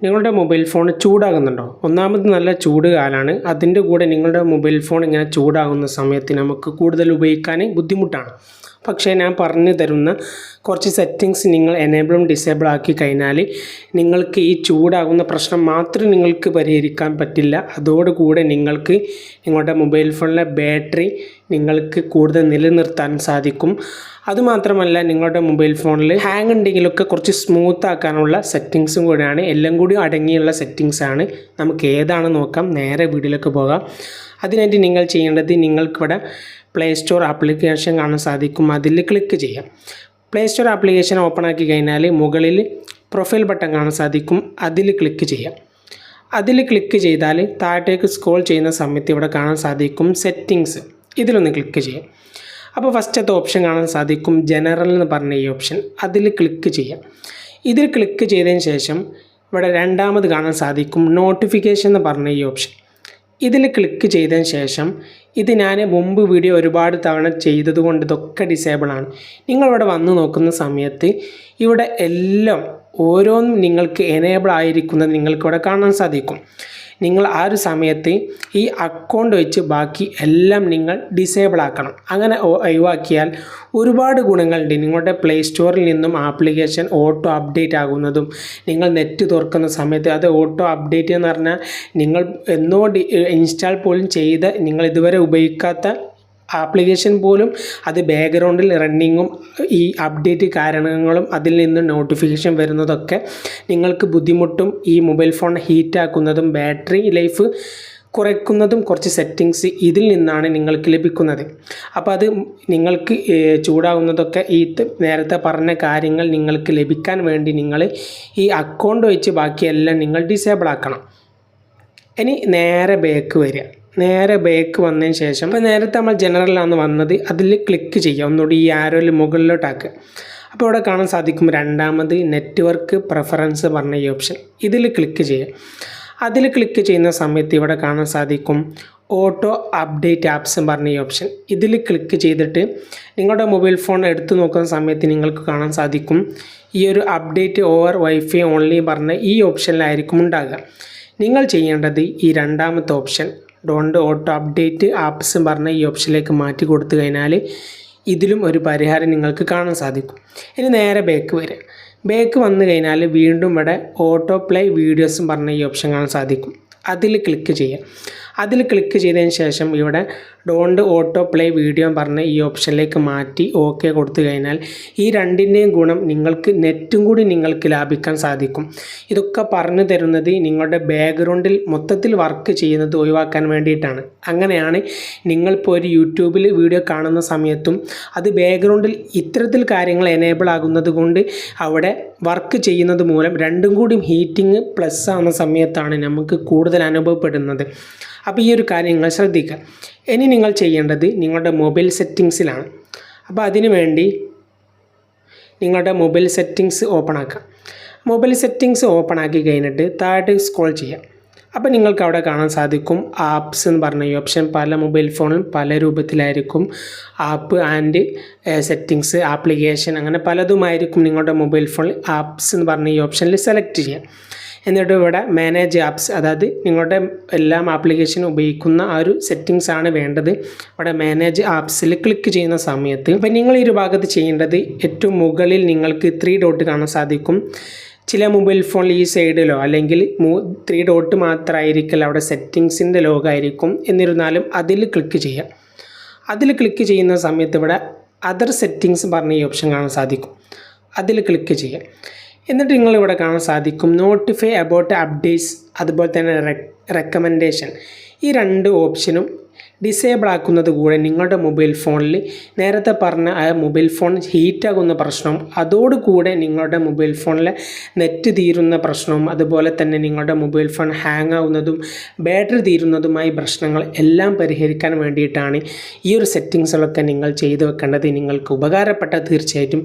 നിങ്ങളുടെ mobile phone ചൂടാകുന്നുണ്ടോ? ഒന്നാമത് നല്ല ചൂട് കാലമാണ്. അതിൻ്റെ കൂടെ നിങ്ങളുടെ മൊബൈൽ ഫോൺ ഇങ്ങനെ ചൂടാകുന്ന സമയത്ത് നമുക്ക് കൂടുതൽ ഉപയോഗിക്കാൻ ബുദ്ധിമുട്ടാണ്. പക്ഷേ ഞാൻ പറഞ്ഞു തരുന്ന കുറച്ച് സെറ്റിങ്സ് നിങ്ങൾ എനേബിളും ഡിസേബിൾ ആക്കി കഴിഞ്ഞാൽ നിങ്ങൾക്ക് ഈ ചൂടാകുന്ന പ്രശ്നം മാത്രം നിങ്ങൾക്ക് പരിഹരിക്കാൻ പറ്റില്ല. അതോടുകൂടെ നിങ്ങൾക്ക് നിങ്ങളുടെ മൊബൈൽ ഫോണിലെ ബാറ്ററി നിങ്ങൾക്ക് കൂടുതൽ നിലനിർത്താൻ സാധിക്കും. അതുമാത്രമല്ല, നിങ്ങളുടെ മൊബൈൽ ഫോണിൽ ഹാങ് ഉണ്ടെങ്കിലൊക്കെ കുറച്ച് സ്മൂത്ത് ആക്കാനുള്ള സെറ്റിങ്സും കൂടെയാണ്. എല്ലാം കൂടി അടങ്ങിയുള്ള സെറ്റിങ്സാണ്. നമുക്ക് ഏതാണ് നോക്കാം. നേരെ വീഡിയോയിലേക്ക് പോകാം. അതിനായിട്ട് നിങ്ങൾ ചെയ്യേണ്ടത്, നിങ്ങൾക്കിവിടെ പ്ലേ സ്റ്റോർ ആപ്ലിക്കേഷൻ കാണാൻ സാധിക്കും. അതിൽ ക്ലിക്ക് ചെയ്യാം. പ്ലേ സ്റ്റോർ ആപ്ലിക്കേഷൻ ഓപ്പൺ ആക്കി കഴിഞ്ഞാൽ മുകളിൽ പ്രൊഫൈൽ ബട്ടൺ കാണാൻ സാധിക്കും. അതിൽ ക്ലിക്ക് ചെയ്യാം. അതിൽ ക്ലിക്ക് ചെയ്താൽ താഴേക്ക് സ്ക്രോൾ ചെയ്യുന്ന സമയത്ത് ഇവിടെ കാണാൻ സാധിക്കും സെറ്റിങ്സ്. ഇതിലൊന്ന് ക്ലിക്ക് ചെയ്യാം. അപ്പോൾ ഫസ്റ്റത്തെ ഓപ്ഷൻ കാണാൻ സാധിക്കും ജനറൽ എന്ന് പറഞ്ഞ ഈ ഓപ്ഷൻ. അതിൽ ക്ലിക്ക് ചെയ്യാം. ഇതിൽ ക്ലിക്ക് ചെയ്തതിന് ശേഷം ഇവിടെ രണ്ടാമത് കാണാൻ സാധിക്കും നോട്ടിഫിക്കേഷൻ എന്ന് പറഞ്ഞ ഈ ഓപ്ഷൻ. ഇതിൽ ക്ലിക്ക് ചെയ്തതിന് ശേഷം ഇത് ഞാൻ മുമ്പ് വീഡിയോ ഒരുപാട് തവണ ചെയ്തതുകൊണ്ട് ഇതൊക്കെ ഡിസേബിളാണ്. നിങ്ങളിവിടെ വന്ന് നോക്കുന്ന സമയത്ത് ഇവിടെ എല്ലാം ഓരോന്നും നിങ്ങൾക്ക് എനേബിൾ ആയിരിക്കുന്നത് നിങ്ങൾക്കിവിടെ കാണാൻ സാധിക്കും. നിങ്ങൾ ആ ഒരു സമയത്ത് ഈ അക്കൗണ്ട് വെച്ച് ബാക്കി എല്ലാം നിങ്ങൾ ഡിസേബിൾ ആക്കണം. അങ്ങനെ ഒഴിവാക്കിയാൽ ഒരുപാട് ഗുണങ്ങളുണ്ട്. നിങ്ങളുടെ പ്ലേ സ്റ്റോറിൽ നിന്നും ആപ്ലിക്കേഷൻ ഓട്ടോ അപ്ഡേറ്റ് ആകുന്നതും, നിങ്ങൾ നെറ്റ് തുറക്കുന്ന സമയത്ത് അത് ഓട്ടോ അപ്ഡേറ്റ് എന്ന് പറഞ്ഞാൽ നിങ്ങൾ എന്നോ ഇൻസ്റ്റാൾ പോലും ചെയ്ത് നിങ്ങൾ ഇതുവരെ ഉപയോഗിക്കാത്ത ആപ്ലിക്കേഷൻ പോലും അത് ബാക്ക്ഗ്രൗണ്ടിൽ റണ്ണിങ്ങും ഈ അപ്ഡേറ്റ് കാരണങ്ങളും അതിൽ നിന്ന് നോട്ടിഫിക്കേഷൻ വരുന്നതൊക്കെ നിങ്ങൾക്ക് ബുദ്ധിമുട്ടും ഈ മൊബൈൽ ഫോൺ ഹീറ്റാക്കുന്നതും ബാറ്ററി ലൈഫ് കുറയ്ക്കുന്നതും കുറച്ച് സെറ്റിങ്സ് ഇതിൽ നിന്നാണ് നിങ്ങൾക്ക് ലഭിക്കുന്നത്. അപ്പോൾ അത് നിങ്ങൾക്ക് ചൂടാകുന്നതൊക്കെ ഈ നേരത്തെ പറഞ്ഞ കാര്യങ്ങൾ നിങ്ങൾക്ക് ലഭിക്കാൻ വേണ്ടി നിങ്ങൾ ഈ അക്കൗണ്ട് വെച്ച് ബാക്കിയെല്ലാം നിങ്ങൾ ഡിസേബിൾ ആക്കണം. ഇനി നേരെ ബാക്ക് വരിക. നേരെ ബാക്ക് വന്നതിന് ശേഷം ഇപ്പോൾ നേരത്തെ നമ്മൾ ജനറലാണ് വന്നത്, അതിൽ ക്ലിക്ക് ചെയ്യുക. ഒന്നുകൂടി ഈ ആരോയിൽ മുകളിലോട്ടാക്കുക. അപ്പോൾ ഇവിടെ കാണാൻ സാധിക്കും രണ്ടാമത് നെറ്റ്വർക്ക് പ്രിഫറൻസ് പറഞ്ഞ ഈ ഓപ്ഷൻ. ഇതിൽ ക്ലിക്ക് ചെയ്യുക. അതിൽ ക്ലിക്ക് ചെയ്യുന്ന സമയത്ത് ഇവിടെ കാണാൻ സാധിക്കും ഓട്ടോ അപ്ഡേറ്റ് ആപ്സ് പറഞ്ഞ ഈ ഓപ്ഷൻ. ഇതിൽ ക്ലിക്ക് ചെയ്തിട്ട് നിങ്ങളുടെ മൊബൈൽ ഫോൺ എടുത്തു നോക്കുന്ന സമയത്ത് നിങ്ങൾക്ക് കാണാൻ സാധിക്കും ഈ ഒരു അപ്ഡേറ്റ് ഓവർ വൈഫൈ ഓൺലി പറഞ്ഞ ഈ ഓപ്ഷനിലായിരിക്കും ഉണ്ടാകുക. നിങ്ങൾ ചെയ്യേണ്ടത് ഈ രണ്ടാമത്തെ option don't auto update apps പറഞ്ഞ ഈ ഓപ്ഷനിലേക്ക് മാറ്റി കൊടുത്തു കഴിഞ്ഞാൽ ഇതിലും ഒരു പരിഹാരം നിങ്ങൾക്ക് കാണാൻ സാധിക്കും. ഇനി നേരെ ബാക്ക് വരിക. ബാക്ക് വന്നു കഴിഞ്ഞാൽ വീണ്ടും ഇവിടെ ഓട്ടോ പ്ലേ വീഡിയോസും പറഞ്ഞ ഈ ഓപ്ഷൻ കാണാൻ സാധിക്കും. അതിൽ ക്ലിക്ക് ചെയ്യുക. അതിൽ ക്ലിക്ക് ചെയ്തതിന് ശേഷം ഇവിടെ ഡോണ്ട് ഓട്ടോ പ്ലേ വീഡിയോ പറഞ്ഞ ഈ ഓപ്ഷനിലേക്ക് മാറ്റി ഓക്കെ കൊടുത്തു കഴിഞ്ഞാൽ ഈ രണ്ടിൻ്റെയും ഗുണം നിങ്ങൾക്ക് നെറ്റും കൂടി നിങ്ങൾക്ക് ലാഭിക്കാൻ സാധിക്കും. ഇതൊക്കെ പറഞ്ഞു തരുന്നത് നിങ്ങളുടെ ബാക്ക്ഗ്രൗണ്ടിൽ മൊത്തത്തിൽ വർക്ക് ചെയ്യുന്നത് ഒഴിവാക്കാൻ വേണ്ടിയിട്ടാണ്. അങ്ങനെയാണ് നിങ്ങളിപ്പോൾ ഒരു യൂട്യൂബിൽ വീഡിയോ കാണുന്ന സമയത്തും അത് ബാക്ക്ഗ്രൗണ്ടിൽ ഇത്തരത്തിൽ കാര്യങ്ങൾ എനേബിൾ ആകുന്നത് കൊണ്ട് അവിടെ വർക്ക് ചെയ്യുന്നത് മൂലം രണ്ടും കൂടി ഹീറ്റിംഗ് പ്ലസ് ആവുന്ന സമയത്താണ് നമുക്ക് കൂടുതൽ അനുഭവപ്പെടുന്നത്. അപ്പോൾ ഈ ഒരു കാര്യം നിങ്ങൾ ശ്രദ്ധിക്കുക. ഇനി നിങ്ങൾ ചെയ്യേണ്ടത് നിങ്ങളുടെ മൊബൈൽ സെറ്റിങ്സിലാണ്. അപ്പോൾ അതിനു വേണ്ടി നിങ്ങളുടെ മൊബൈൽ സെറ്റിങ്സ് ഓപ്പൺ ആക്കുക. മൊബൈൽ സെറ്റിങ്സ് ഓപ്പൺ ആക്കി കഴിഞ്ഞിട്ട് താഴെ സ്ക്രോൾ ചെയ്യാം. അപ്പോൾ നിങ്ങൾക്ക് അവിടെ കാണാൻ സാധിക്കും ആപ്സ് എന്ന് പറഞ്ഞ ഈ ഓപ്ഷൻ. പല മൊബൈൽ ഫോണിലും പല രൂപത്തിലായിരിക്കും ആപ്പ് ആൻഡ് സെറ്റിങ്സ്, ആപ്ലിക്കേഷൻ അങ്ങനെ പലതുമായിരിക്കും നിങ്ങളുടെ മൊബൈൽ ഫോണിൽ. ആപ്സ് എന്ന് പറഞ്ഞ ഈ ഓപ്ഷനിൽ സെലക്ട് ചെയ്യാം. എന്നിട്ട് ഇവിടെ മാനേജ് ആപ്സ്, അതായത് നിങ്ങളുടെ എല്ലാം ആപ്ലിക്കേഷനും ഉപയോഗിക്കുന്ന ആ ഒരു സെറ്റിങ്സ് ആണ് വേണ്ടത്. ഇവിടെ മാനേജ് ആപ്സിൽ ക്ലിക്ക് ചെയ്യുന്ന സമയത്ത് ഇപ്പം നിങ്ങൾ ഈ ഒരു ഭാഗത്ത് ചെയ്യേണ്ടത് ഏറ്റവും മുകളിൽ നിങ്ങൾക്ക് 3 ഡോട്ട് കാണാൻ സാധിക്കും. ചില മൊബൈൽ ഫോണിൽ ഈ സൈഡിലോ അല്ലെങ്കിൽ 3 ഡോട്ട് മാത്രമായിരിക്കില്ല അവിടെ സെറ്റിങ്സിൻ്റെ ലോഗോ ആയിരിക്കും. എന്നിരുന്നാലും അതിൽ ക്ലിക്ക് ചെയ്യാം. അതിൽ ക്ലിക്ക് ചെയ്യുന്ന സമയത്ത് ഇവിടെ അതർ സെറ്റിങ്സ് പറഞ്ഞ ഈ ഓപ്ഷൻ കാണാൻ സാധിക്കും. അതിൽ ക്ലിക്ക് ചെയ്യാം. എന്നിട്ട് നിങ്ങളിവിടെ കാണാൻ സാധിക്കും നോട്ടിഫൈ അബൌട്ട് അപ്ഡേറ്റ്സ്, അതുപോലെ തന്നെ റെക്കമെൻഡേഷൻ. ഈ 2 ഓപ്ഷനും ഡിസേബിൾ ആക്കുന്നത് കൂടെ നിങ്ങളുടെ മൊബൈൽ ഫോണിൽ നേരത്തെ പറഞ്ഞ ആ മൊബൈൽ ഫോൺ ഹീറ്റാകുന്ന പ്രശ്നവും അതോടുകൂടെ നിങ്ങളുടെ മൊബൈൽ ഫോണിലെ നെറ്റ് തീരുന്ന പ്രശ്നവും അതുപോലെ തന്നെ നിങ്ങളുടെ മൊബൈൽ ഫോൺ ഹാങ് ആവുന്നതും ബാറ്ററി തീരുന്നതുമായ പ്രശ്നങ്ങൾ എല്ലാം പരിഹരിക്കാൻ വേണ്ടിയിട്ടാണ് ഈ ഒരു സെറ്റിങ്സുകളൊക്കെ നിങ്ങൾ ചെയ്തു വെക്കേണ്ടത്. നിങ്ങൾക്ക് ഉപകാരപ്പെട്ട തീർച്ചയായിട്ടും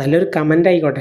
നല്ലൊരു കമൻ്റ് ആയിക്കോട്ടെ.